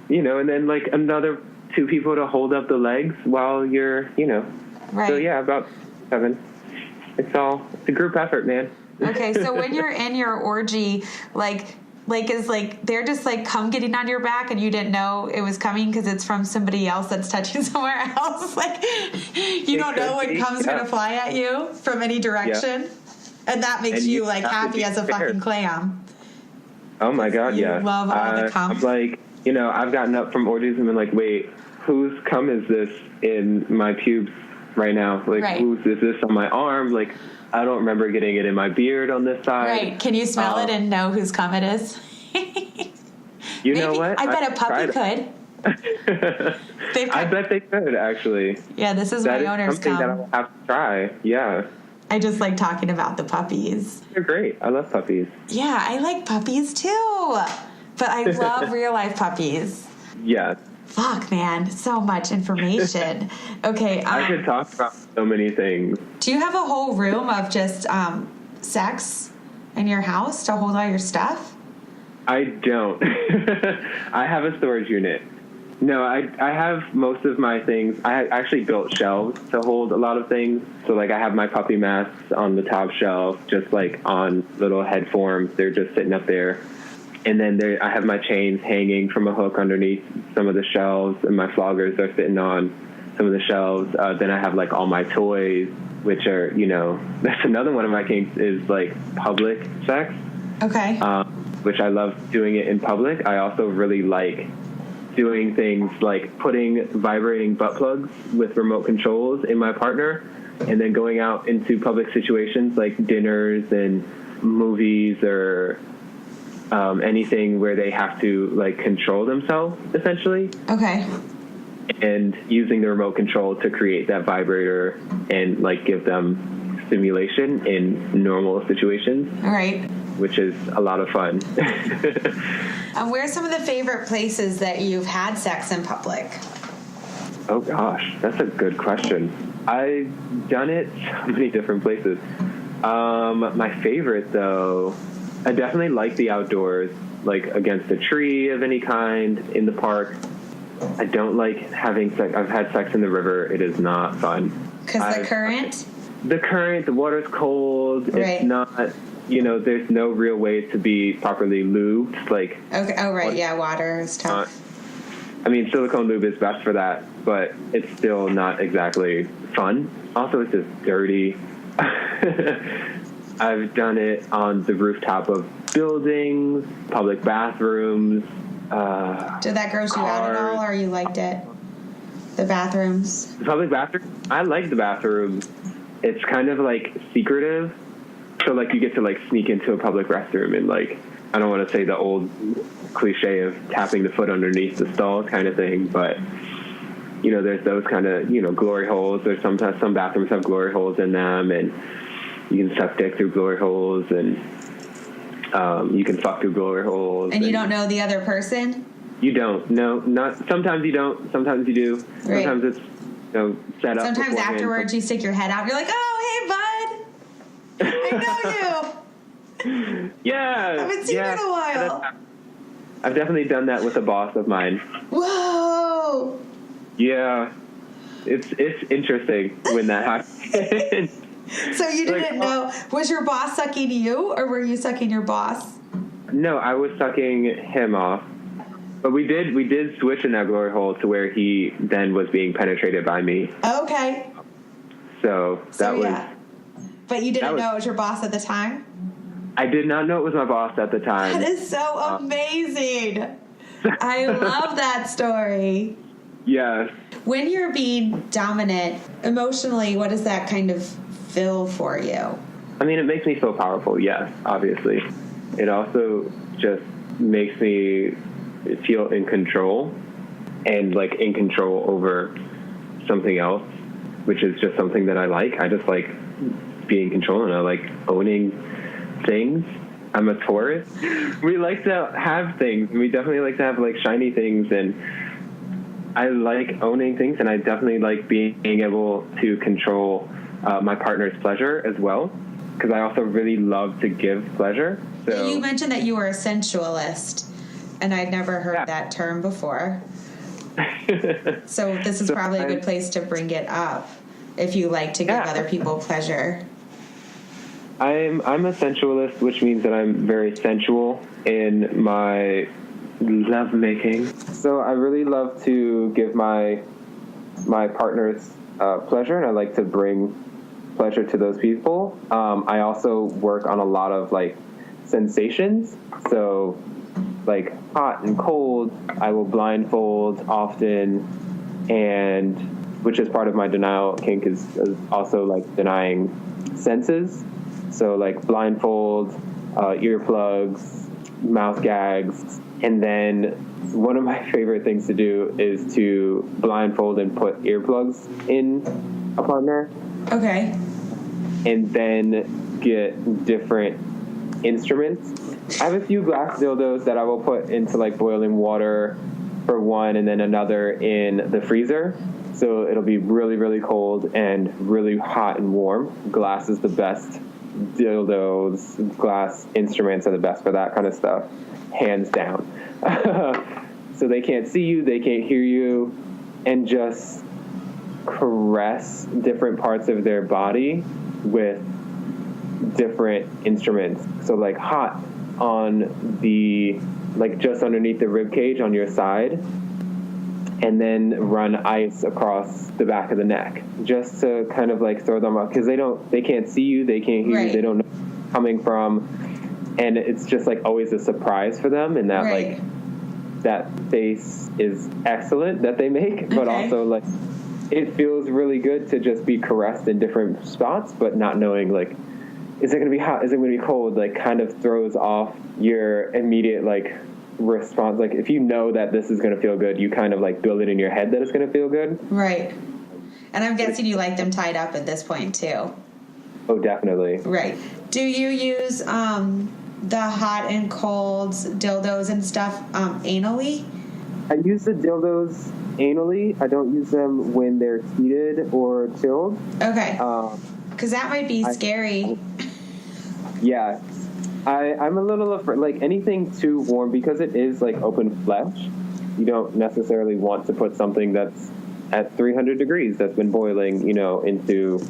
Speaker 6: And then like another 2 people to hold up the legs while you're,
Speaker 7: Right.
Speaker 6: So yeah, about 7. It's a group effort, man.
Speaker 7: Okay, so when you're in your orgy, they're just like come getting on your back and you didn't know it was coming because it's from somebody else that's touching somewhere else. Like you don't know when cum's gonna fly at you from any direction, and that makes you like happy as a fucking clam.
Speaker 6: Oh my god,
Speaker 7: you love all the cum.
Speaker 6: I'm like, I've gotten up from orgies and been like, wait, whose cum is this in my pubes right now? Like, is this on my arm? Like, I don't remember getting it in my beard on this side. Right.
Speaker 7: Can you smell it and know whose cum it is?
Speaker 6: You know what?
Speaker 7: I bet a puppy could.
Speaker 6: I bet they could, actually.
Speaker 7: Yeah, this is my owner's cum.
Speaker 6: That is something that I'll have to try. Yeah.
Speaker 7: I just like talking about the puppies.
Speaker 6: They're great. I love puppies.
Speaker 7: Yeah, I like puppies too. But I love real life puppies.
Speaker 6: Yeah.
Speaker 7: Fuck, man. So much information. Okay.
Speaker 6: I could talk about so many things.
Speaker 7: Do you have a whole room of just sex in your house to hold all your stuff?
Speaker 6: I don't. I have a storage unit. No, I have most of my things. I actually built shelves to hold a lot of things. So, like, I have my puppy masks on the top shelf, just, like, on little head forms. They're just sitting up there. And then I have my chains hanging from a hook underneath some of the shelves, and my floggers are sitting on some of the shelves. Then I have, like, all my toys, which are, that's another one of my kinks is, like, public sex.
Speaker 7: Okay.
Speaker 6: Which I love doing it in public. I also really like doing things like putting vibrating butt plugs with remote controls in my partner and then going out into public situations like dinners and movies or anything where they have to like control themselves essentially.
Speaker 7: Okay.
Speaker 6: And using the remote control to create that vibrator and like give them stimulation in normal situations.
Speaker 7: All right.
Speaker 6: Which is a lot of fun.
Speaker 7: Where are some of the favorite places that you've had sex in public?
Speaker 6: Oh, gosh. That's a good question. I've done it so many different places. My favorite, though, I definitely like the outdoors, like against a tree of any kind, in the park. I don't like having sex. I've had sex in the river. It is not fun.
Speaker 7: Because the current?
Speaker 6: The current, the water's cold.
Speaker 7: Right.
Speaker 6: It's not... there's no real way to be properly lubed. Like,
Speaker 7: okay. Oh, right. Yeah, water is tough.
Speaker 6: Silicone lube is best for that, but it's still not exactly fun. Also, it's just dirty. I've done it on the rooftop of buildings, public bathrooms,
Speaker 7: Did that gross you out at all, or you liked it? The bathrooms?
Speaker 6: The public bathroom? I like the bathrooms. It's kind of, like, secretive. So, like, you get to, like, sneak into a public restroom and, like, I don't want to say the old cliche of tapping the foot underneath the stall kind of thing, but, you know, there's those kind of, you know, glory holes. There's sometimes some bathrooms have glory holes in them, and you can suck dick through glory holes, and you can fuck through glory holes.
Speaker 7: And you don't know the other person?
Speaker 6: You don't. No, not. Sometimes you don't. Sometimes you do.
Speaker 7: Right.
Speaker 6: Sometimes it's, you know, set up.
Speaker 7: Sometimes
Speaker 6: beforehand.
Speaker 7: afterwards you stick your head out and you're like, oh, hey, bud. I know you.
Speaker 6: Yeah.
Speaker 7: I haven't seen you in a while.
Speaker 6: I've definitely done that with a boss of mine.
Speaker 7: Whoa.
Speaker 6: Yeah. It's interesting when that happens.
Speaker 7: So you didn't know. Was your boss sucking you, or were you sucking your boss?
Speaker 6: No, I was sucking him off. But we did switch in that glory hole to where he then was being penetrated by me.
Speaker 7: Okay.
Speaker 6: So that was...
Speaker 7: Yeah. But you didn't know it was your boss at the time?
Speaker 6: I did not know it was my boss at the time.
Speaker 7: That is so amazing. I love that story.
Speaker 6: Yes.
Speaker 7: When you're being dominant, emotionally, what does that kind of feel for you?
Speaker 6: I mean, it makes me feel powerful, yes, obviously. It also just makes me feel in control and, like, in control over something else, which is just something that I like. I just like being in control, and I like owning things. I'm a Taurus. We like to have things. We definitely like to have, like, shiny things, and I like owning things, and I definitely like being able to control my partner's pleasure as well, because I also really love to give pleasure. So
Speaker 7: you mentioned that you were a sensualist, and I'd never heard that term before. So this is probably a good place to bring it up if you like to give other people pleasure.
Speaker 6: I'm a sensualist, which means that I'm very sensual in my love making. So I really love to give my partners pleasure, and I like to bring pleasure to those people. I also work on a lot of, like, sensations. So, like, hot and cold, I will blindfold often, and which is part of my denial kink is also, like, denying senses. So, like, blindfold, earplugs, mouth gags, and then one of my favorite things to do is to blindfold and put earplugs in a partner.
Speaker 7: Okay.
Speaker 6: And then get different instruments. I have a few glass dildos that I will put into, like, boiling water for one, and then another in the freezer. So it'll be really, really cold and really hot and warm. Glass is the best. Dildos, glass instruments are the best for that kind of stuff, hands down. So they can't see you, they can't hear you, and just caress different parts of their body with different instruments. So, like, hot on the, like, just underneath the rib cage on your side, and then run ice across the back of the neck, just to kind of, like, throw them up, because they can't see you, they can't hear you, they don't know where you're coming from, and it's just, like, always a surprise for them, and that like that face is excellent that they make, but also, like, it feels really good to just be caressed in different spots, but not knowing, like, is it going to be hot, is it going to be cold, like, kind of throws off your immediate, like, response. Like, if you know that this is going to feel good, you kind of, like, build it in your head that it's going to feel good.
Speaker 7: Right. And I'm guessing you like them tied up at this point too.
Speaker 6: Oh, definitely.
Speaker 7: Right. Do you use the hot and cold dildos and stuff anally?
Speaker 6: I use the dildos anally. I don't use them when they're heated or chilled.
Speaker 7: Okay. Because that might be scary.
Speaker 6: Yeah. I'm a little afraid, like, anything too warm, because it is, like, open flesh. You don't necessarily want to put something that's at 300 degrees that's been boiling, you know, into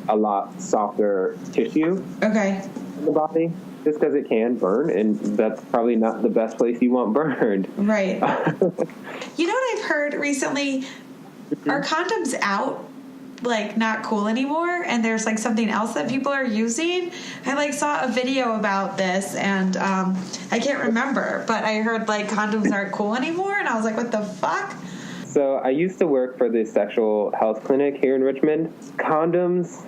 Speaker 6: a lot softer tissue in the body, just because it can burn, and that's probably not the best place you want burned.
Speaker 7: Right. You know what I've heard recently? Are condoms out? like not cool anymore, and there's like something else that people are using. I like saw a video about this, and I can't remember, but I heard like condoms aren't cool anymore, and I was like, what the fuck?
Speaker 6: So I used to work for the sexual health clinic here in Richmond. Condoms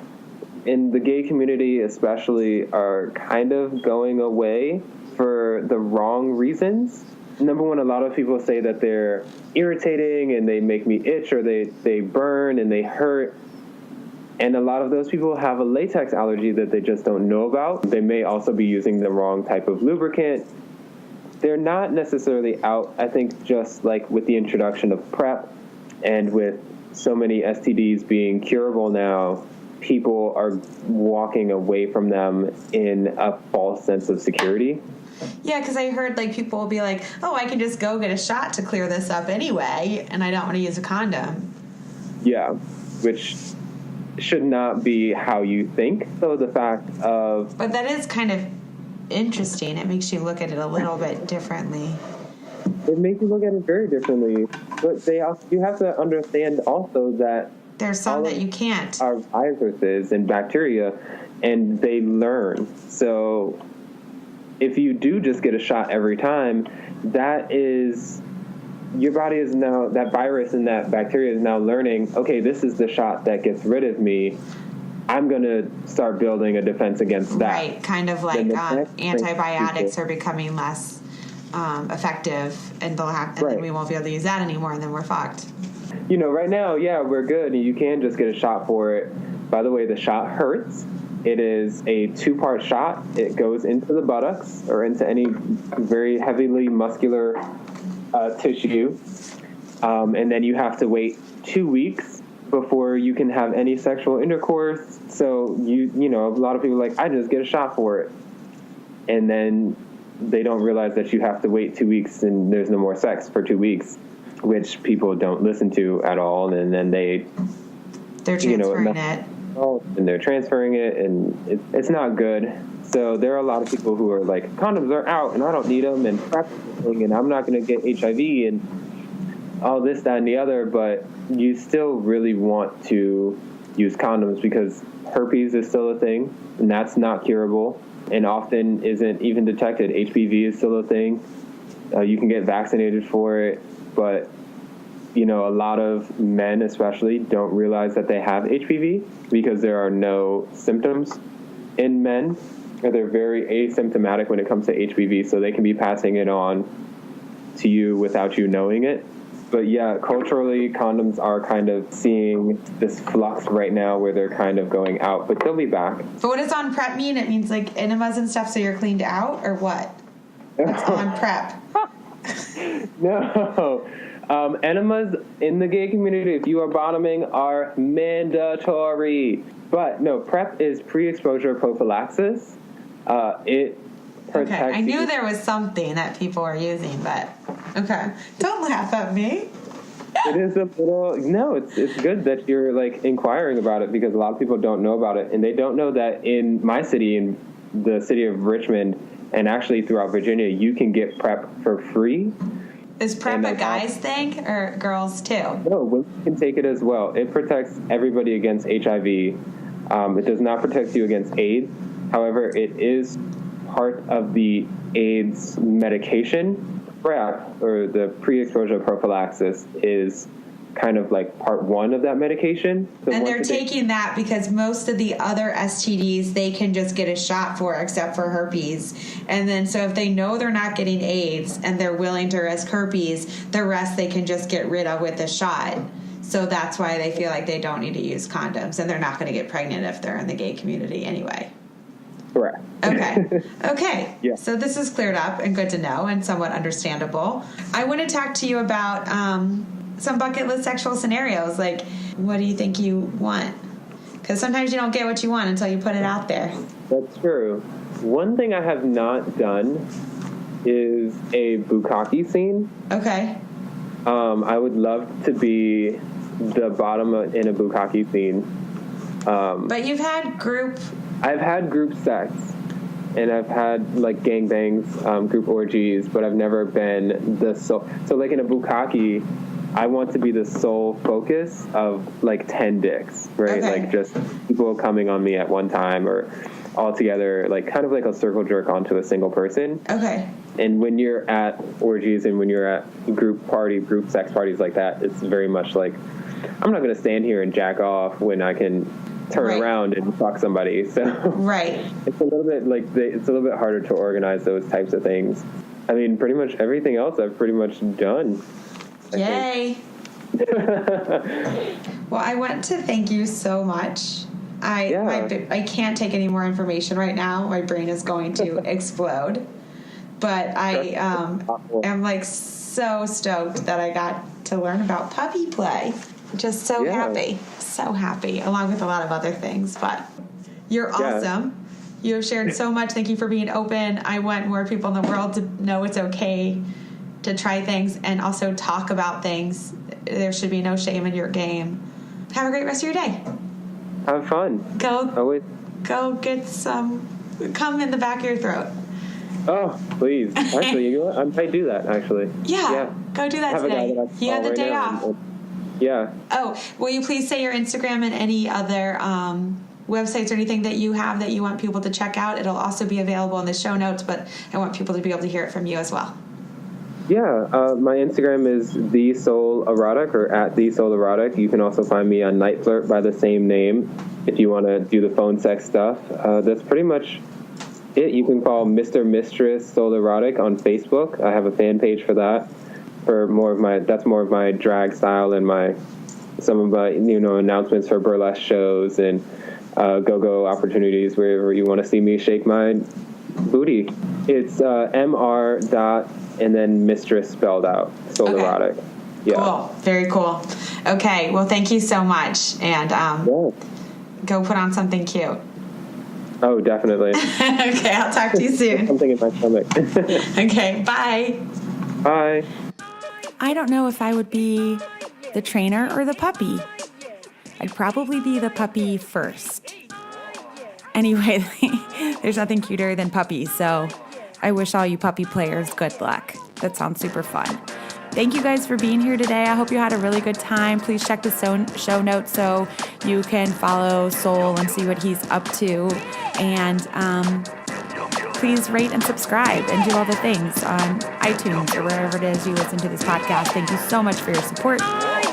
Speaker 6: in the gay community especially are kind of going away for the wrong reasons. Number one, a lot of people say that they're irritating and they make me itch, or they burn and they hurt. And a lot of those people have a latex allergy that they just don't know about. They may also be using the wrong type of lubricant. They're not necessarily out, I think, just like with the introduction of PrEP and with so many STDs being curable now, people are walking away from them in a false sense of security.
Speaker 7: Yeah, because I heard like people will be like, oh, I can just go get a shot to clear this up anyway, and I don't want to use a condom.
Speaker 6: Yeah, which should not be how you think. So the fact of...
Speaker 7: But that is kind of interesting. It makes you look at it a little bit differently.
Speaker 6: It makes you look at it very differently. But you have to understand also that
Speaker 7: there's some that you can't.
Speaker 6: Are viruses and bacteria, and they learn. So if you do just get a shot every time, that is... Your body is now, that virus and that bacteria is now learning, okay, this is the shot that gets rid of me. I'm going to start building a defense against that.
Speaker 7: Right, kind of like antibiotics are becoming less effective, and then we won't be able to use that anymore, and then we're fucked.
Speaker 6: You know, right now, yeah, we're good, and you can just get a shot for it. By the way, the shot hurts. It is a 2-part shot. It goes into the buttocks or into any very heavily muscular tissue, and then you have to wait 2 weeks before you can have any sexual intercourse. So you know, a lot of people are like, I just get a shot for it, and then they don't realize that you have to wait 2 weeks and there's no more sex for 2 weeks, which people don't listen to at all, and then they're
Speaker 7: transferring it.
Speaker 6: And they're transferring it, and it's not good. So there are a lot of people who are like, condoms are out, and I don't need them, and and I'm not going to get HIV, and all this, that, and the other. But you still really want to use condoms because herpes is still a thing, and that's not curable, and often isn't even detected. HPV is still a thing. You can get vaccinated for it, but you know, a lot of men especially don't realize that they have HPV because there are no symptoms in men. They're very asymptomatic when it comes to HPV, so they can be passing it on to you without you knowing it. But yeah, culturally, condoms are kind of seeing this flux right now where they're kind of going out, but they'll be back.
Speaker 7: But what does on PrEP mean? It means like enemas and stuff, so you're cleaned out, or what? What's on PrEP?
Speaker 6: No. Enemas in the gay community, if you are bottoming, are mandatory. But no, PrEP is pre-exposure prophylaxis. It protects.
Speaker 7: Okay, I knew there was something that people are using, but okay. Don't laugh at me.
Speaker 6: It is a little, no, it's good that you're like inquiring about it, because a lot of people don't know about it, and they don't know that in my city, in the city of Richmond, and actually throughout Virginia, you can get PrEP for free.
Speaker 7: Is PrEP a guy's thing or girls too?
Speaker 6: No, women can take it as well. It protects everybody against HIV. It does not protect you against AIDS. However, it is part of the AIDS medication. PrEP, or the pre-exposure prophylaxis, is kind of like part 1 of that medication. So
Speaker 7: and they're taking that because most of the other STDs they can just get a shot for, except for herpes. And then so if they know they're not getting AIDS and they're willing to risk herpes, the rest they can just get rid of with a shot. So that's why they feel like they don't need to use condoms, and they're not going to get pregnant if they're in the gay community anyway.
Speaker 6: Correct.
Speaker 7: Okay. Okay.
Speaker 6: Yeah.
Speaker 7: So this is cleared up and good to know and somewhat understandable. I want to talk to you about some bucket list sexual scenarios. Like, what do you think you want? Because sometimes you don't get what you want until you put it out there.
Speaker 6: That's true. One thing I have not done is a bukkake scene.
Speaker 7: Okay.
Speaker 6: I would love to be the bottom in a bukkake scene.
Speaker 7: But you've had group...
Speaker 6: I've had group sex, and I've had like gangbangs, group orgies, but I've never been the so like in a bukkake, I want to be the sole focus of like 10 dicks, right?
Speaker 7: Okay.
Speaker 6: Like just people coming on me at one time or all together, like kind of like a circle jerk onto a single person.
Speaker 7: Okay.
Speaker 6: And when you're at orgies and when you're at group sex parties like that, it's very much like, I'm not going to stand here and jack off when I can turn around and fuck somebody. So it's a little bit like it's a little bit harder to organize those types of things. I mean, pretty much everything else I've pretty much done.
Speaker 7: Yay. Well, I want to thank you so much. I can't take any more information right now. My brain is going to explode. But I am like so stoked that I got to learn about puppy play. Just so happy, along with a lot of other things. But you're awesome. You have shared so much. Thank you for being open. I want more people in the world to know it's okay to try things and also talk about things. There should be no shame in your game. Have a great rest of your day.
Speaker 6: Have fun.
Speaker 7: Go get some cum in the back of your throat.
Speaker 6: Oh, please. Actually, you know what? I might do that, actually.
Speaker 7: Yeah. Go do that today. You had the day off.
Speaker 6: Yeah.
Speaker 7: Oh, will you please say your Instagram and any other websites or anything that you have that you want people to check out? It'll also be available in the show notes, but I want people to be able to hear it from you as well.
Speaker 6: Yeah, my Instagram is @TheSoulErotic or @TheSoulErotic. You can also find me on Night Flirt by the same name if you want to do the phone sex stuff. That's pretty much it. You can follow Mr. Mistress Soul Erotic on Facebook. I have a fan page for that. That's more of my drag style and some of my announcements for burlesque shows and go-go opportunities wherever you want to see me shake my booty. It's MR. And then Mistress spelled out. Soul Erotic. Yeah.
Speaker 7: Cool. Very cool. Okay. Well, thank you so much. And go put on something cute.
Speaker 6: Oh, definitely.
Speaker 7: Okay. I'll talk to you soon.
Speaker 6: Something in my stomach.
Speaker 7: Okay. Bye.
Speaker 6: Bye.
Speaker 5: I don't know if I would be the trainer or the puppy. I'd probably be the puppy first. Anyway, there's nothing cuter than puppies, so I wish all you puppy players good luck. That sounds super fun. Thank you guys for being here today. I hope you had a really good time. Please check the show notes so you can follow Soul and see what he's up to. And please rate and subscribe and do all the things on iTunes or wherever it is you listen to this podcast. Thank you so much for your support.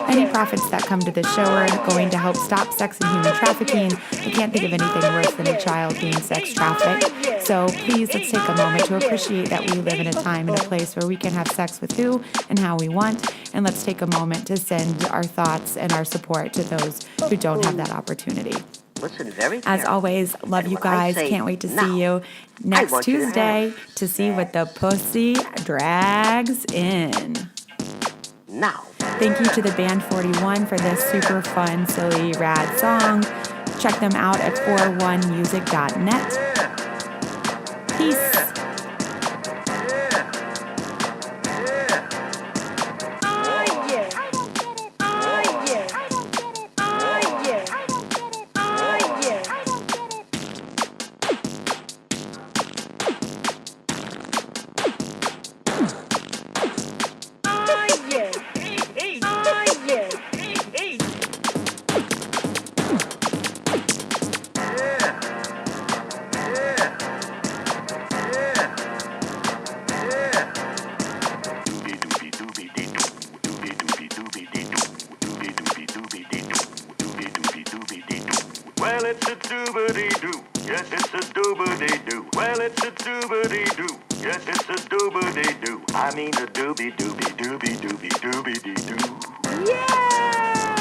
Speaker 5: Any profits that come to this show are going to help stop sex and human trafficking. I can't think of anything worse than a child being sex trafficked. So please, let's take a moment to appreciate that we live in a time and a place where we can have sex with who and how we want. And let's take a moment to send our thoughts and our support to those who don't have that opportunity.
Speaker 4: Listen very
Speaker 5: As always, love you guys. Can't wait to see you next Tuesday to see what the pussy drags in.
Speaker 4: Now.
Speaker 5: Thank you to the band 41 for this super fun, silly, rad song. Check them out at 41music.net. Peace.
Speaker 2: Well, it's a doobity-doo. Yes, it's a doobity-doo. Well, it's a doobity-doo. Yes, it's a doobity-doo. I mean a doobie-doobie-doobie-doobie-doobie-doo. Yeah!